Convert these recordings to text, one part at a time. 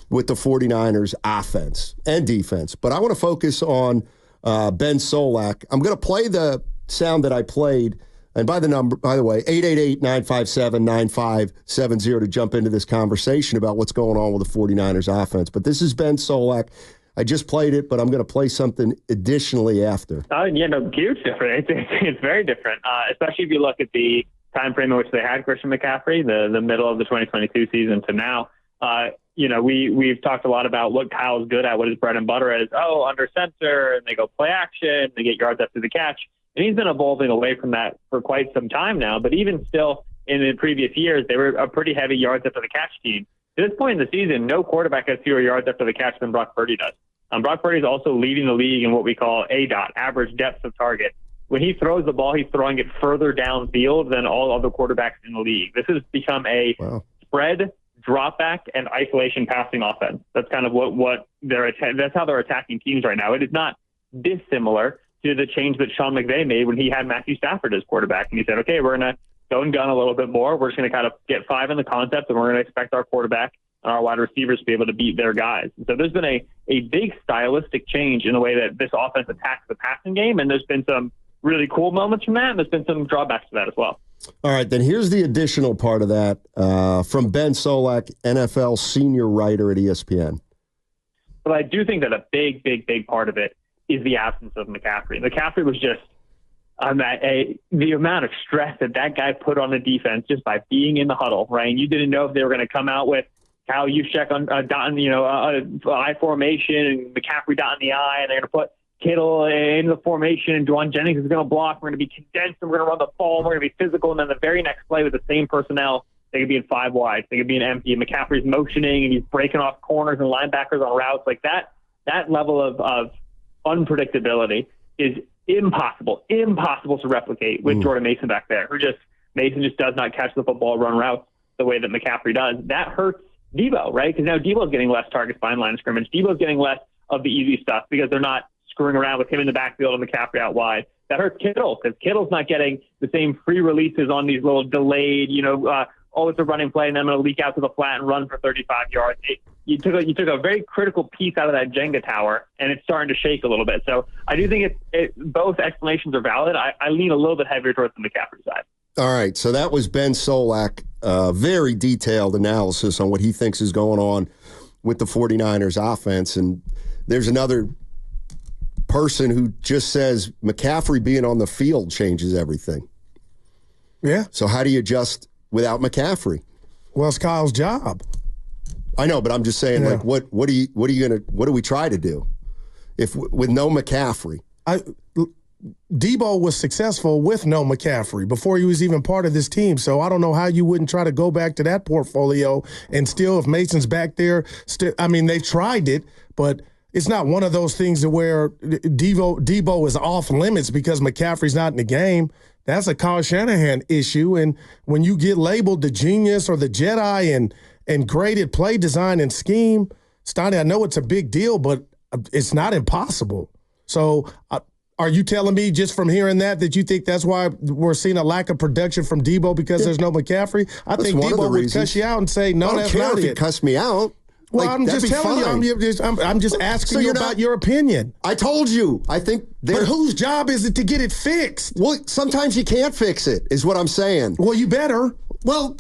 with the 49ers offense and defense. But I want to focus on Ben Solak. I'm going to play the sound that I played. And by the way, 888-957-9570 to jump into this conversation about what's going on with the 49ers offense. But this is Ben Solak. I just played it, but I'm going to play something additionally after. Huge different. It's very different, especially if you look at the time frame in which they had Christian McCaffrey, the middle of the 2022 season to now. We've talked a lot about what Kyle's good at, what his bread and butter is. Under center, and they go play action, they get yards after the catch. And he's been evolving away from that for quite some time now. But even still, in the previous years, they were a pretty heavy yards after the catch team. At this point in the season, no quarterback has fewer yards after the catch than Brock Purdy does. Brock Purdy is also leading the league in what we call ADOT, average depth of target. When he throws the ball, he's throwing it further downfield than all other quarterbacks in the league. This has become a spread, drop back, and isolation passing offense. That's kind of what that's how they're attacking teams right now. It is not dissimilar to the change that Sean McVay made when he had Matthew Stafford as quarterback. And he said, okay, we're going to go and gun a little bit more. We're just going to kind of get 5 in the concept, and we're going to expect our quarterback and our wide receivers to be able to beat their guys. And so there's been a big stylistic change in the way that this offense attacks the passing game, and there's been some really cool moments from that, and there's been some drawbacks to that as well. All right, then here's the additional part of that from Ben Solak, NFL senior writer at ESPN. But I do think that a big part of it is the absence of McCaffrey. McCaffrey was just the amount of stress that guy put on the defense just by being in the huddle, right? And you didn't know if they were going to come out with Kyle Juszczyk on I formation and McCaffrey dotting the I, and they're going to put Kittle in the formation, and Dwan Jennings is going to block. We're going to be condensed, and we're going to run the ball, and we're going to be physical. And then the very next play with the same personnel, they could be in 5 wide. They could be in empty. And McCaffrey's motioning, and he's breaking off corners and linebackers on routes like that. That level of unpredictability is impossible to replicate with Jordan Mason back there. Mason just does not catch the football, run routes the way that McCaffrey does. That hurts Debo, right? Because now Debo's getting less targets behind line of scrimmage. Debo's getting less of the easy stuff because they're not screwing around with him in the backfield and McCaffrey out wide. That hurts Kittle because Kittle's not getting the same free releases on these little delayed, it's a running play and then I'm going to leak out to the flat and run for 35 yards. You took a very critical piece out of that Jenga tower, and it's starting to shake a little bit. So I do think both explanations are valid. I lean a little bit heavier towards the McCaffrey side. All right, so that was Ben Solak, very detailed analysis on what he thinks is going on with the 49ers offense. And there's another person who just says McCaffrey being on the field changes everything. Yeah. So how do you adjust without McCaffrey? Well, it's Kyle's job. I know, but I'm just saying, what do we try to do if with no McCaffrey? Debo was successful with no McCaffrey before he was even part of this team. So I don't know how you wouldn't try to go back to that portfolio and still, if Mason's back there, they tried it, but it's not one of those things to where Debo is off limits because McCaffrey's not in the game. That's a Kyle Shanahan issue. And when you get labeled the genius or the Jedi and graded play design and scheme, Stoney, I know it's a big deal, but it's not impossible. So are you telling me just from hearing that you think that's why we're seeing a lack of production from Debo because there's no McCaffrey? I think Debo would cuss you out and say, no, that's not it. I don't care if he cussed me out. Well, I'm just telling you. I'm just asking you about your opinion. I told you. I think. But whose job is it to get it fixed? Well, sometimes you can't fix it, is what I'm saying. Well, you better. Well,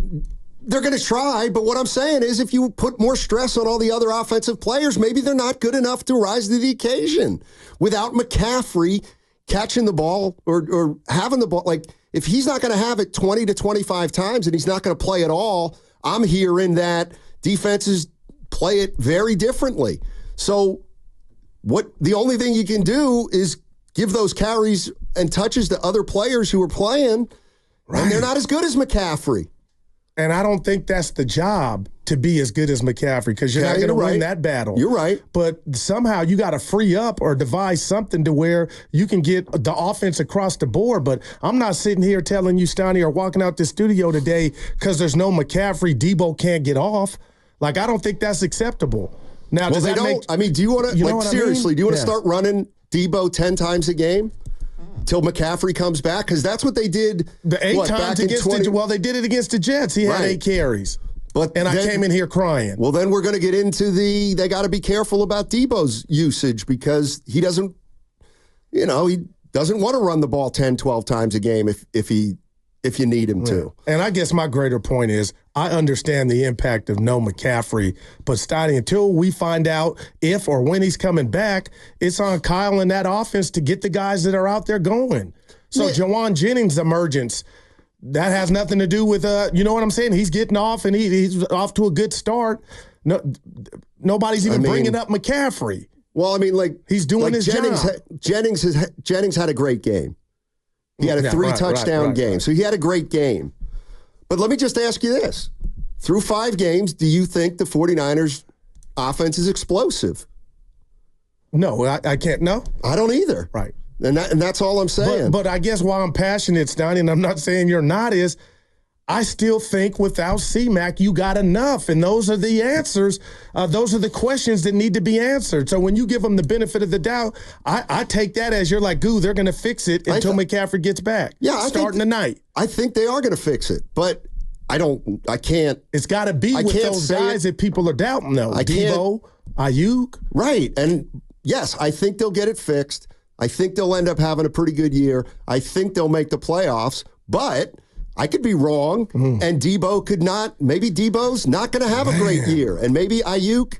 they're going to try, but what I'm saying is if you put more stress on all the other offensive players, maybe they're not good enough to rise to the occasion. Without McCaffrey catching the ball or having the ball, like if he's not going to have it 20 to 25 times and he's not going to play at all, I'm hearing that defenses play it very differently. So the only thing you can do is give those carries and touches to other players who are playing, and they're not as good as McCaffrey. And I don't think that's the job to be as good as McCaffrey because you're not going to win that battle. You're right. But somehow you got to free up or devise something to where you can get the offense across the board. But I'm not sitting here telling you, Stoney, or walking out the studio today because there's no McCaffrey, Debo can't get off. Like, I don't think that's acceptable. Now, do you want to, seriously, do you want to start running Debo 10 times a game till McCaffrey comes back? Because that's what they did. They did it against the Jets. He had 8 carries. I came in here crying. Well, then we're going to get into they got to be careful about Debo's usage because he doesn't want to run the ball 10, 12 times a game if you need him to. And I guess my greater point is I understand the impact of no McCaffrey, but Stotty, until we find out if or when he's coming back, it's on Kyle and that offense to get the guys that are out there going. So Jawan Jennings' emergence, that has nothing to do with, you know what I'm saying? He's getting off, and he's off to a good start. No, nobody's even bringing up McCaffrey. Well, I mean, he's doing his job. Jennings had a great game. He had a 3-touchdown game, right. So he had a great game. But let me just ask you this. Through 5 games, do you think the 49ers offense is explosive? No, I can't. No? I don't either. Right. And that's all I'm saying. But I guess why I'm passionate, Stoney, and I'm not saying you're not, is I still think without C-Mac, you got enough. And those are the answers. Those are the questions that need to be answered. So when you give them the benefit of the doubt, I take that as you're like, they're going to fix it until McCaffrey gets back. Yeah, starting tonight. I think they are going to fix it. But I can't. It's got to be with those guys that people are doubting, though. Debo, Ayuk. Right. And yes, I think they'll get it fixed. I think they'll end up having a pretty good year. I think they'll make the playoffs, but I could be wrong, and Debo could not. Maybe Debo's not going to have a great year, and maybe Ayuk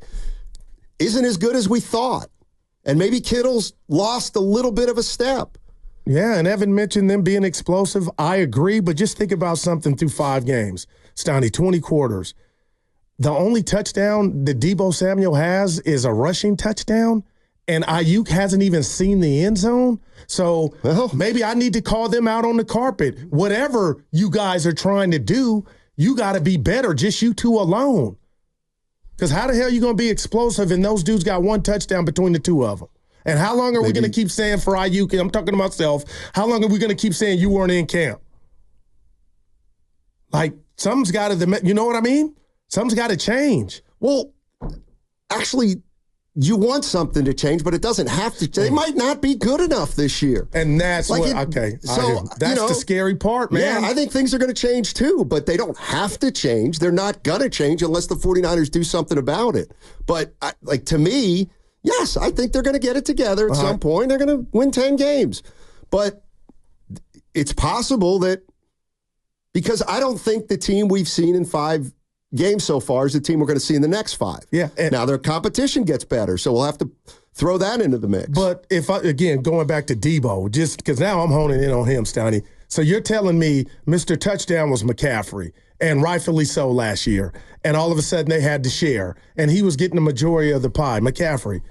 isn't as good as we thought, and maybe Kittle's lost a little bit of a step. Yeah, and Evan mentioned them being explosive. I agree, but just think about something through 5 games. Stoney, 20 quarters. The only touchdown that Debo Samuel has is a rushing touchdown. And Ayuk hasn't even seen the end zone. So maybe I need to call them out on the carpet. Whatever you guys are trying to do, you got to be better, just you two alone. Because how the hell are you going to be explosive and those dudes got 1 touchdown between the 2 of them? And how long are we going to keep saying for Ayuk, and I'm talking to myself, how long are we going to keep saying you weren't in camp? Like, something's got to, you know what I mean? Something's got to change. Well, actually, you want something to change, but it doesn't have to. They might not be good enough this year. And that's that's the scary part, man. Yeah, I think things are going to change too, but they don't have to change. They're not going to change unless the 49ers do something about it. But to me, yes, I think they're going to get it together at some point. They're going to win 10 games. But it's possible that, because I don't think the team we've seen in 5 games so far is the team we're going to see in the next 5. Yeah. Now their competition gets better, so we'll have to throw that into the mix. But again, going back to Debo, just because now I'm honing in on him, Stoney. So you're telling me Mr. Touchdown was McCaffrey, and rightfully so last year, and all of a sudden they had to share, and he was getting the majority of the pie, McCaffrey.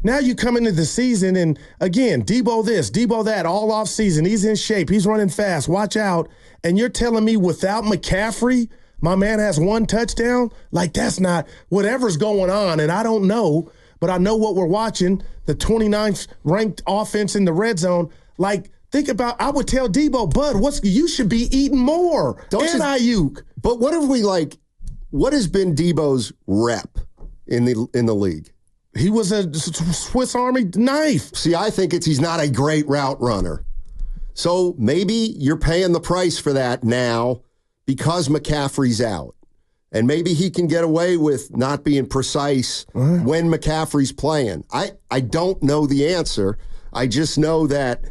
Now you come into the season, and again, Debo this, Debo that, all off season. He's in shape. He's running fast. Watch out. And you're telling me without McCaffrey, my man has 1 touchdown? Like, that's not whatever's going on, and I don't know, but I know what we're watching, the 29th ranked offense in the red zone. Like, think about, I would tell Debo, bud, you should be eating more. Ayuk. But what has been Debo's rep in the league? He was a Swiss Army knife. See, I think he's not a great route runner. So maybe you're paying the price for that now because McCaffrey's out. And maybe he can get away with not being precise when McCaffrey's playing. I don't know the answer. I just know that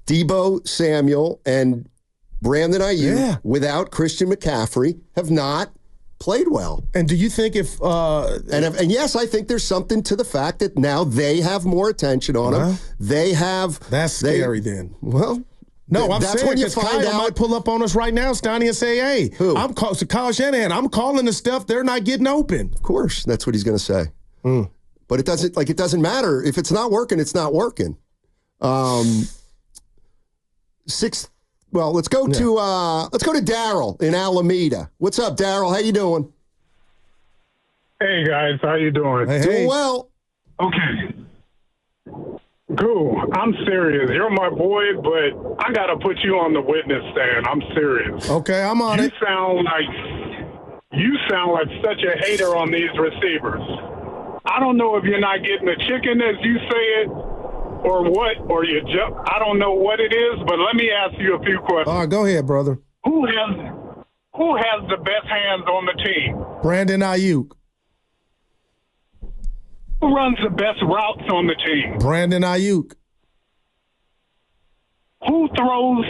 Debo Samuel and Brandon Ayuk, without Christian McCaffrey, have not played well. And do you think and yes, I think there's something to the fact that now they have more attention on him. That's scary then. Well, no, I'm that's saying when you find Kyle out. Might pull up on us right now, Stoney, and say, "Hey, Kyle Shanahan, I'm calling the stuff they're not getting open." Of course, that's what he's going to say. But it doesn't matter if it's not working. It's not working. Well, let's go to Daryl in Alameda. What's up, Daryl? How you doing? Hey guys, how you doing? Doing well. Okay. Cool. I'm serious. You're my boy, but I got to put you on the witness stand. I'm serious. Okay, I'm on it. You sound like such a hater on these receivers. I don't know if you're not getting the chicken as you say it or what, or you jump. I don't know what it is, but let me ask you a few questions. All right, go ahead, brother. Who Who has the best hands on the team? Brandon Ayuk. Who runs the best routes on the team? Brandon Ayuk. Who throws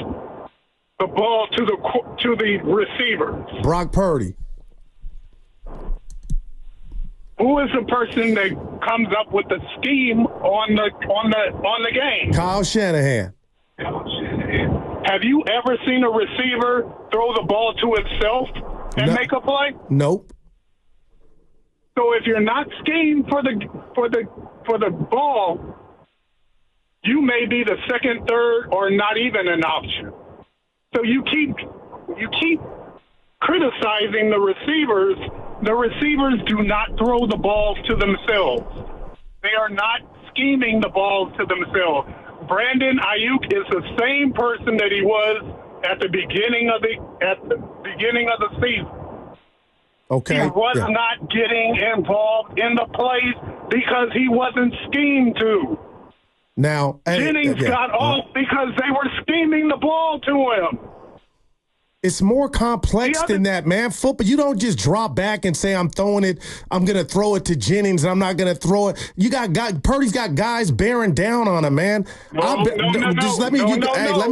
the ball to the receivers? Brock Purdy. Who is the person that comes up with the scheme on the game? Kyle Shanahan. Have you ever seen a receiver throw the ball to itself and make a play? Nope. So if you're not schemed for the ball, you may be the second, third, or not even an option. So you keep criticizing the receivers. The receivers do not throw the balls to themselves. They are not scheming the balls to themselves. Brandon Ayuk is the same person that he was at the beginning of the season. Okay. He was not getting involved in the plays because he wasn't schemed to. Now, Jennings got off because they were scheming the ball to him. It's more complex than that, man. Football, you don't just drop back and say, I'm going to throw it to Jennings, and I'm not going to throw it. Purdy's got guys bearing down on him, man. Let me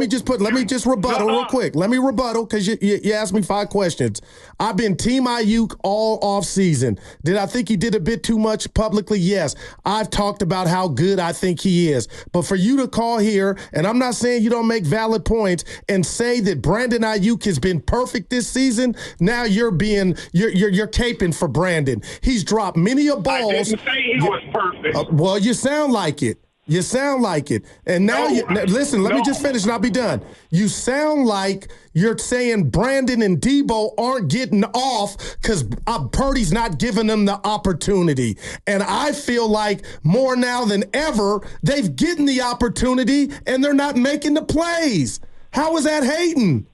just rebuttal real quick. Let me rebuttal because you asked me 5 questions. I've been Team Ayuk all off season. Did I think he did a bit too much publicly? Yes. I've talked about how good I think he is. But for you to call here, and I'm not saying you don't make valid points, and say that Brandon Ayuk has been perfect this season, now you're caping for Brandon. He's dropped many of balls. I didn't say he was perfect. Well, you sound like it. You sound like it. And now, listen, let me just finish and I'll be done. You sound like you're saying Brandon and Debo aren't getting off because Purdy's not giving them the opportunity. And I feel like more now than ever, they've gotten the opportunity and they're not making the plays. How is that hating?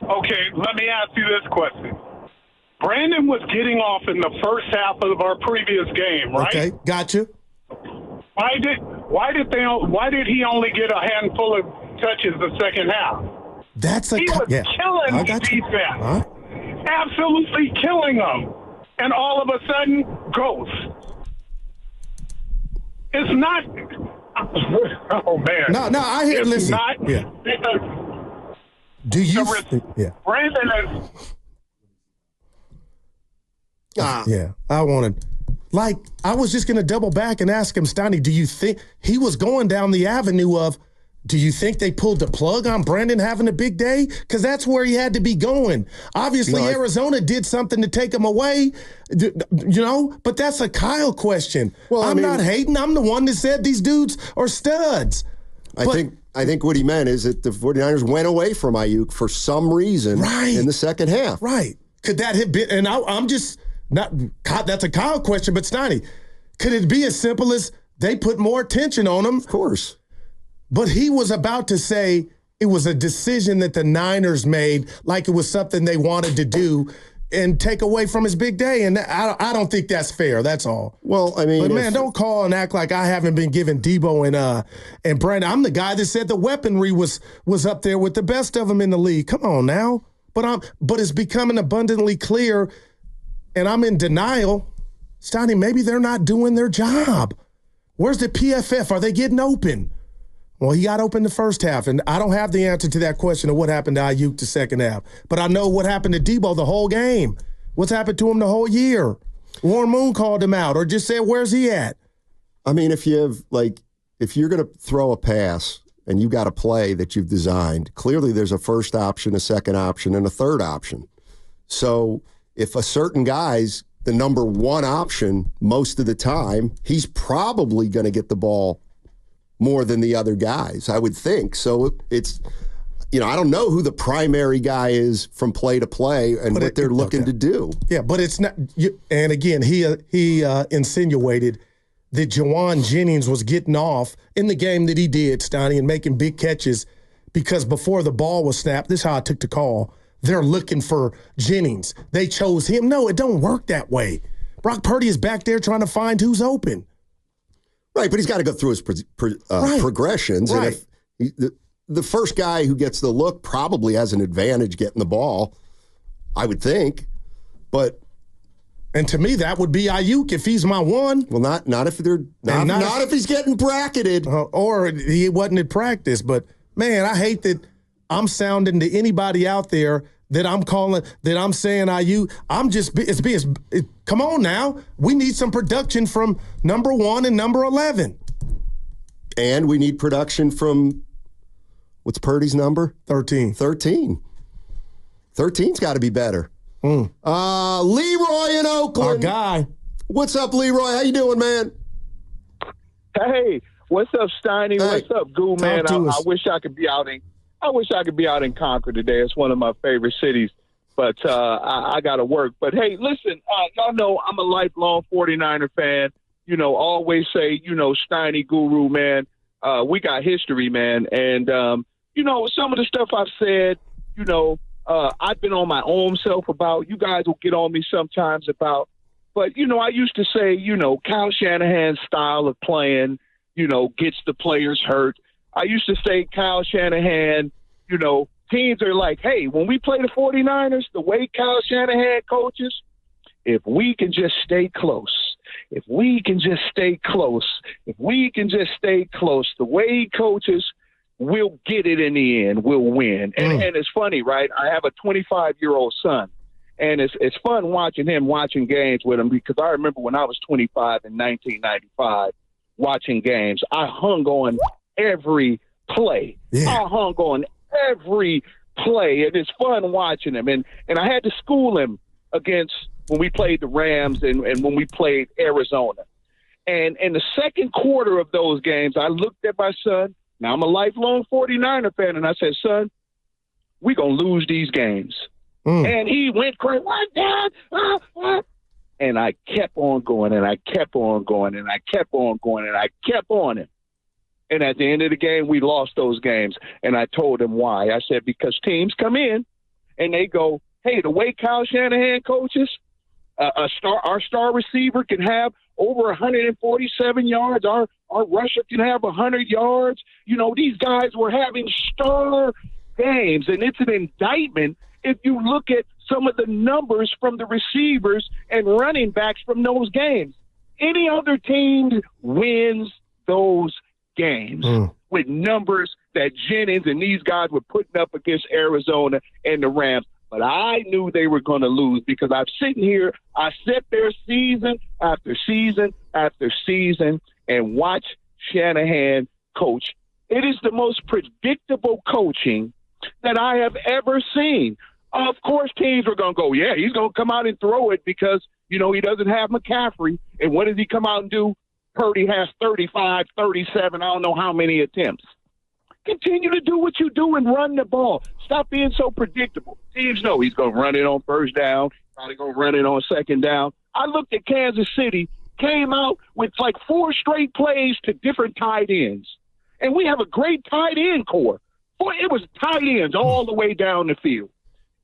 Okay, let me ask you this question. Brandon was getting off in the first half of our previous game, right? Okay, gotcha. Why did he only get a handful of touches the second half? He was killing the defense. Huh? Absolutely killing them. And all of a sudden, ghost. It's not. Oh, man. No, I hear. Listen. Do you? Brandon is. I wanted. I was just going to double back and ask him, Steiny, do you think he was going down the avenue of, do you think they pulled the plug on Brandon having a big day? Because that's where he had to be going. Obviously, Arizona did something to take him away, but that's a Kyle question. Well, I'm not hating. I'm the one that said these dudes are studs. I think what he meant is that the 49ers went away from Ayuk for some reason in the second half. Right. Could that have been, and I'm just, that's a Kyle question, but Steiny, could it be as simple as they put more attention on him? Of course. But he was about to say it was a decision that the Niners made, like it was something they wanted to do and take away from his big day. And I don't think that's fair. That's all. Well, I mean. But, man, don't call and act like I haven't been giving Debo and Brandon. I'm the guy that said the weaponry was up there with the best of them in the league. Come on now. But it's becoming abundantly clear, and I'm in denial. Steiny, maybe they're not doing their job. Where's the PFF? Are they getting open? Well, he got open the first half, and I don't have the answer to that question of what happened to Ayuk the second half. But I know what happened to Debo the whole game. What's happened to him the whole year? Warren Moon called him out or just said, where's he at? I mean, if you're going to throw a pass and you've got a play that you've designed, clearly there's a first option, a second option, and a third option. So if a certain guy's the number one option most of the time, he's probably going to get the ball more than the other guys, I would think. So it's, I don't know who the primary guy is from play to play and what they're looking to do. Yeah, but it's not. And again, he insinuated that Jawan Jennings was getting off in the game that he did, Steiny, and making big catches because before the ball was snapped, this is how I took the call. They're looking for Jennings. They chose him. No, it don't work that way. Brock Purdy is back there trying to find who's open. Right, but he's got to go through his progressions. Right. And if the first guy who gets the look probably has an advantage getting the ball. I would think. But and to me, that would be Ayuk if he's my one. Well, not if they're not if he's getting bracketed or he wasn't at practice. But man, I hate that I'm sounding to anybody out there that I'm saying Ayuk. Come on now, we need some production from number 1 and number 11, and we need production from what's Purdy's number? 13. 13's got to be better. Leroy in Oakland. Our guy. What's up, Leroy? How you doing, man? Hey, what's up, Steiny? Hey. What's up, Goo, man? I wish I could be out in Concord today. It's one of my favorite cities, but I got to work. But hey, listen, y'all know I'm a lifelong 49er fan. Always say, Steiny Guru, man. We got history, man, and some of the stuff I've said, I've been on my own self about. You guys will get on me sometimes about. But, I used to say, Kyle Shanahan's style of playing, gets the players hurt. I used to say Kyle Shanahan, teams are like, hey, when we play the 49ers, the way Kyle Shanahan coaches, if we can just stay close, the way he coaches, we'll get it in the end. We'll win. And it's funny, right? I have a 25-year-old son, and it's fun watching games with him because I remember when I was 25 in 1995 watching games, I hung on every play. Yeah. And it's fun watching him. And I had to school him against when we played the Rams and when we played Arizona. And in the second quarter of those games, I looked at my son. Now, I'm a lifelong 49er fan, and I said, son, we're going to lose these games. And he went crazy. What, Dad? What? And I kept on going, and I kept on going, and I kept on going, and I kept on him. And at the end of the game, we lost those games. And I told him why. I said, because teams come in, and they go, hey, the way Kyle Shanahan coaches, our star receiver can have over 147 yards. Our rusher can have 100 yards. These guys were having star games, and it's an indictment if you look at some of the numbers from the receivers and running backs from those games. Any other team wins those games with numbers that Jennings and these guys were putting up against Arizona and the Rams. But I knew they were going to lose because I'm sitting here, I sit there season after season after season and watch Shanahan coach. It is the most predictable coaching that I have ever seen. Of course, teams are going to go, yeah, he's going to come out and throw it because, he doesn't have McCaffrey. And what does he come out and do? Purdy has 35, 37, I don't know how many attempts. Continue to do what you do and run the ball. Stop being so predictable. Teams know he's going to run it on first down, probably going to run it on second down. I looked at Kansas City, came out with like 4 straight plays to different tight ends. And we have a great tight end core. Boy, it was tight ends all the way down the field.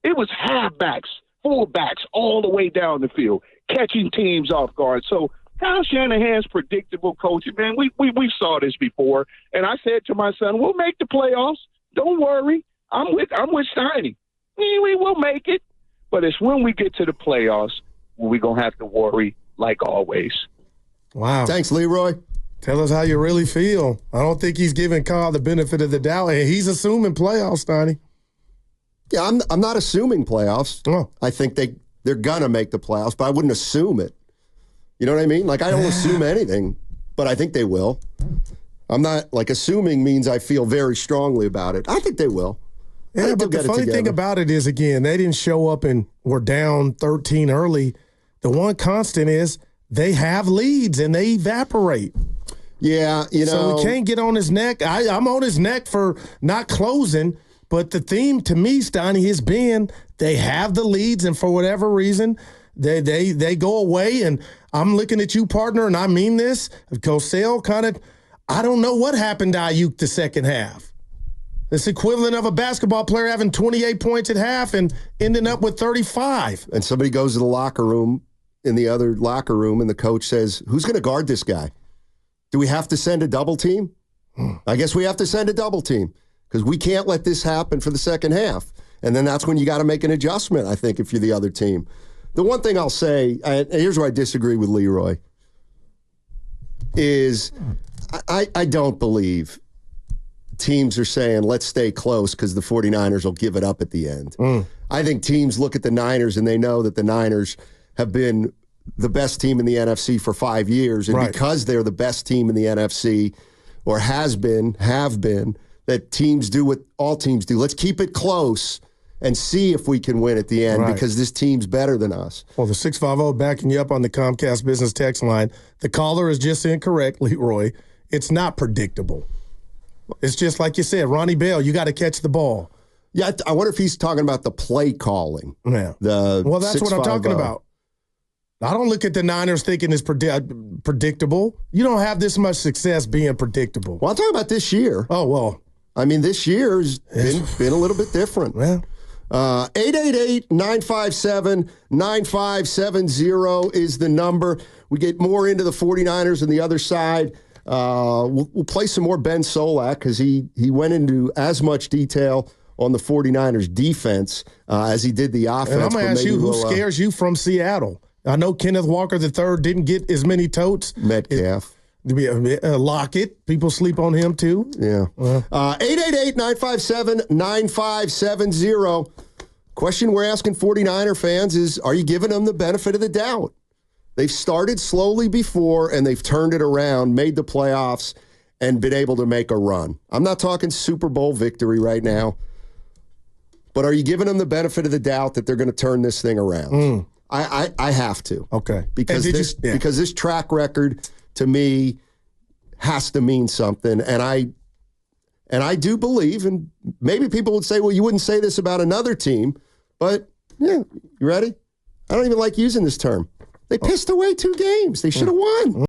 It was halfbacks, fullbacks all the way down the field, catching teams off guard. So Kyle Shanahan's predictable coaching, man, we saw this before. And I said to my son, we'll make the playoffs. Don't worry. I'm with Steiny. We will make it. But it's when we get to the playoffs when we're going to have to worry like always. Wow. Thanks, Leroy. Tell us how you really feel. I don't think he's giving Kyle the benefit of the doubt. He's assuming playoffs, Steiny. Yeah, I'm not assuming playoffs. Oh. I think they're going to make the playoffs, but I wouldn't assume it. You know what I mean? Like, I don't assume anything, but I think they will. I'm not, like, assuming means I feel very strongly about it. I think they will. Yeah, but the funny thing about it is, again, they didn't show up and were down 13 early. The one constant is they have leads and they evaporate. Yeah, So we can't get on his neck. I'm on his neck for not closing, but the theme to me, Steiny, has been they have the leads, and for whatever reason, they go away. And I'm looking at you, partner, and I mean this. Cosell I don't know what happened to Ayuk the second half. It's equivalent of a basketball player having 28 points at half and ending up with 35. And somebody goes to the locker room, in the other locker room, and the coach says, who's going to guard this guy? Do we have to send a double team? I guess we have to send a double team because we can't let this happen for the second half. And then that's when you got to make an adjustment, I think, if you're the other team. The one thing I'll say, and here's where I disagree with Leroy, is I don't believe teams are saying, let's stay close because the 49ers will give it up at the end. I think teams look at the Niners and they know that the Niners have been the best team in the NFC for 5 years. And because they're the best team in the NFC, or have been, that teams do what all teams do. Let's keep it close and see if we can win at the end because this team's better than us. Well, the 650 backing you up on the Comcast Business text line. The caller is just incorrect, Leroy. It's not predictable. It's just like you said, Ronnie Bell, you got to catch the ball. Yeah, I wonder if he's talking about the play calling. Yeah. Well, that's what I'm talking about. I don't look at the Niners thinking it's predictable. You don't have this much success being predictable. Well, I'm talking about this year. Oh, well. I mean, this year's been a little bit different. Yeah. 888-957-9570 is the number. We get more into the 49ers on the other side. We'll play some more Ben Solak because he went into as much detail on the 49ers defense as he did the offense. And I'm going to ask you, who scares you from Seattle? I know Kenneth Walker III didn't get as many totes. Metcalf. Lockett. People sleep on him, too. Yeah. 888-957-9570. Question we're asking 49er fans is, are you giving them the benefit of the doubt? They've started slowly before, and they've turned it around, made the playoffs, and been able to make a run. I'm not talking Super Bowl victory right now, but are you giving them the benefit of the doubt that they're going to turn this thing around? I have to. Okay. Because this track record, to me, has to mean something. And I do believe, and maybe people would say, well, you wouldn't say this about another team, but yeah, you ready? I don't even like using this term. They pissed away 2 games. They should have won.